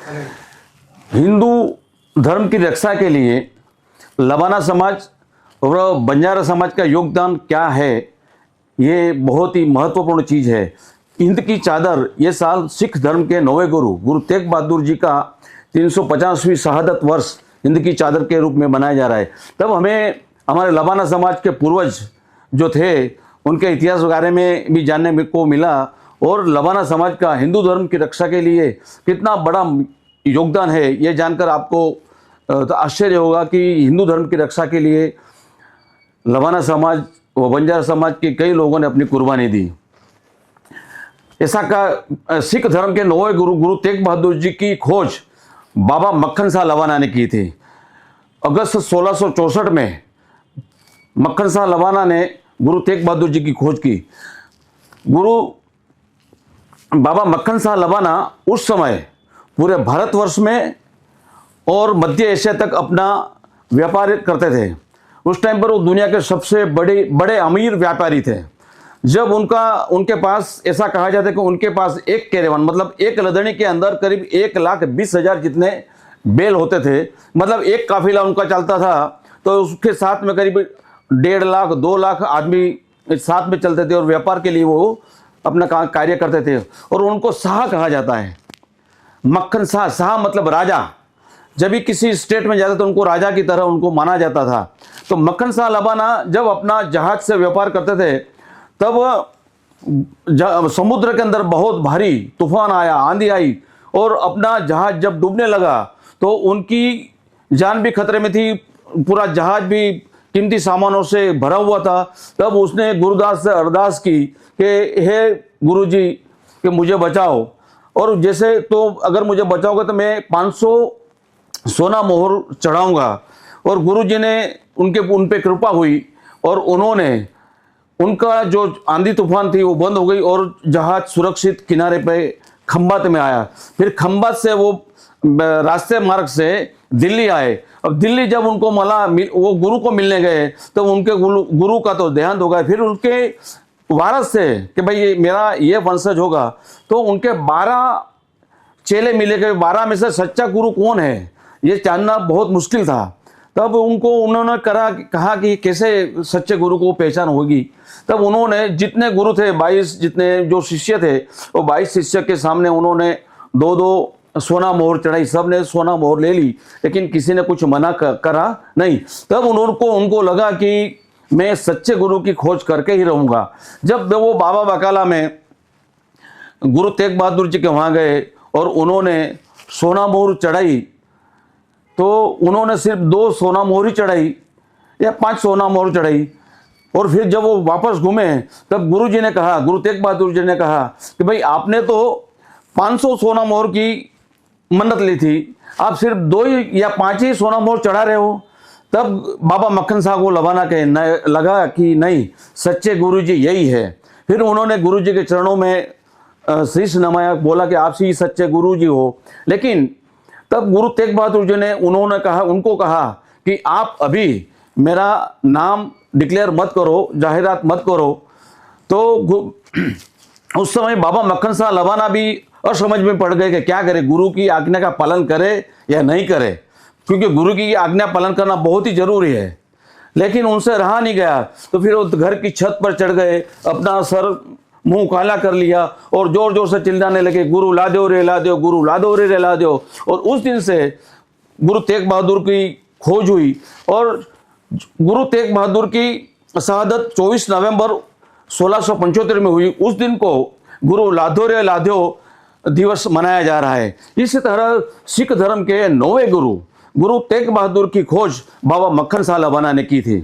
हिंदू धर्म की रक्षा के लिए लबाना समाज और बंजारा समाज का योगदान क्या है, ये बहुत ही महत्वपूर्ण चीज़ है। हिंद की चादर ये साल सिख धर्म के नौवें गुरु गुरु तेग बहादुर जी का 350वीं शहादत वर्ष हिंद की चादर के रूप में मनाया जा रहा है। तब हमें हमारे लबाना समाज के पूर्वज जो थे उनके इतिहास के बारे में भी जानने को मिला और लबाना समाज का हिंदू धर्म की रक्षा के लिए कितना बड़ा योगदान है, ये जानकर आपको तो आश्चर्य होगा कि हिंदू धर्म की रक्षा के लिए लबाना समाज व बंजारा समाज के कई लोगों ने अपनी कुर्बानी दी। ऐसा का सिख धर्म के नौवें गुरु गुरु तेग बहादुर जी की खोज बाबा मक्खन शाह लबाना ने की थी। अगस्त 1664 में मक्खन शाह लबाना ने गुरु तेग बहादुर जी की खोज की। गुरु बाबा मक्खन शाह लबाना उस समय पूरे भारतवर्ष में और मध्य एशिया तक अपना व्यापार करते थे। उस टाइम पर वो दुनिया के सबसे बड़े अमीर व्यापारी थे। जब उनके पास ऐसा कहा जाता है कि उनके पास एक कैरेवन मतलब एक लदनी के अंदर करीब 1,20,000 जितने बैल होते थे, मतलब एक काफिला उनका चलता था तो उसके साथ में करीब 1.5 लाख 2 लाख आदमी साथ में चलते थे और व्यापार के लिए वो अपना कार्य करते थे। और उनको शाह कहा जाता है। मक्खन शाह, शाह मतलब राजा। जब भी किसी स्टेट में जाते तो उनको राजा की तरह उनको माना जाता था। तो मक्खन शाह लबाना जब अपना जहाज से व्यापार करते थे तब समुद्र के अंदर बहुत भारी तूफान आया, आंधी आई और अपना जहाज जब डूबने लगा तो उनकी जान भी खतरे में थी, पूरा जहाज भी कीमती सामानों से भरा हुआ था। तब उसने गुरुदास से अरदास की कि हे गुरुजी कि मुझे बचाओ, और जैसे तो अगर मुझे बचाओगे तो मैं 500 सोना मोहर चढ़ाऊंगा। और गुरुजी ने उन पे कृपा हुई और उन्होंने उनका जो आंधी तूफान थी वो बंद हो गई और जहाज सुरक्षित किनारे पे खंबात में आया। फिर खंबात से वो रास्ते मार्ग से दिल्ली आए। अब दिल्ली जब उनको वो गुरु को मिलने गए तो उनके गुरु का तो देहांत हो गया। फिर उनके वारस से कि भाई ये मेरा ये वंशज होगा, तो उनके 12 चेले मिले के 12 में से सच्चा गुरु कौन है ये जानना बहुत मुश्किल था। तब उन्होंने कहा कि कैसे सच्चे गुरु को पहचान होगी। तब उन्होंने जितने गुरु थे 22 जितने जो शिष्य थे वो 22 शिष्य के सामने उन्होंने 2-2 सोना मोहर चढ़ाई। सब ने सोना मोहर ले ली लेकिन किसी ने कुछ मना करा नहीं। तब उनको लगा कि मैं सच्चे गुरु की खोज करके ही रहूँगा। जब वो बाबा बकाला में गुरु तेग बहादुर जी के वहाँ गए और उन्होंने सोना मोहर चढ़ाई तो उन्होंने सिर्फ 2 सोना मोहर चढ़ाई या 5 सोना मोहर चढ़ाई। और फिर जब वो वापस घूमे तब गुरु तेग बहादुर जी ने कहा कि भाई आपने तो 500 सोना मोहर की मन्नत ली थी, आप सिर्फ 2 या 5 ही सोना मोहर चढ़ा रहे हो। तब बाबा मक्खन शाह को लबाना के लगा कि नहीं, सच्चे गुरु जी यही है। फिर उन्होंने गुरु जी के चरणों में शीश नमाया, बोला कि आप ही सच्चे गुरु जी हो। लेकिन तब गुरु तेग बहादुर जी ने उनको कहा कि आप अभी मेरा नाम डिक्लेयर मत करो, जाहिरात मत करो। तो उस समय बाबा मक्खन शाह लबाना भी असमझ में पड़ गए कि क्या करे, गुरु की आज्ञा का पालन करे या नहीं करे, क्योंकि गुरु की आज्ञा पालन करना बहुत ही जरूरी है। लेकिन उनसे रहा नहीं गया तो फिर वो घर की छत पर चढ़ गए, अपना सर मुंह काला कर लिया और जोर जोर से चिल्लाने लगे, गुरु ला दो रे ला दो, गुरु ला दो रे ला दो। और उस दिन से गुरु तेग बहादुर की खोज हुई और गुरु तेग बहादुर की शहादत 24 नवंबर 1675 में हुई। उस दिन को गुरु लाधो रे लाधो दिवस मनाया जा रहा है। इसी तरह सिख धर्म के 9वें गुरु गुरु तेग बहादुर की खोज बाबा मक्खन शाह लबाना ने की थी।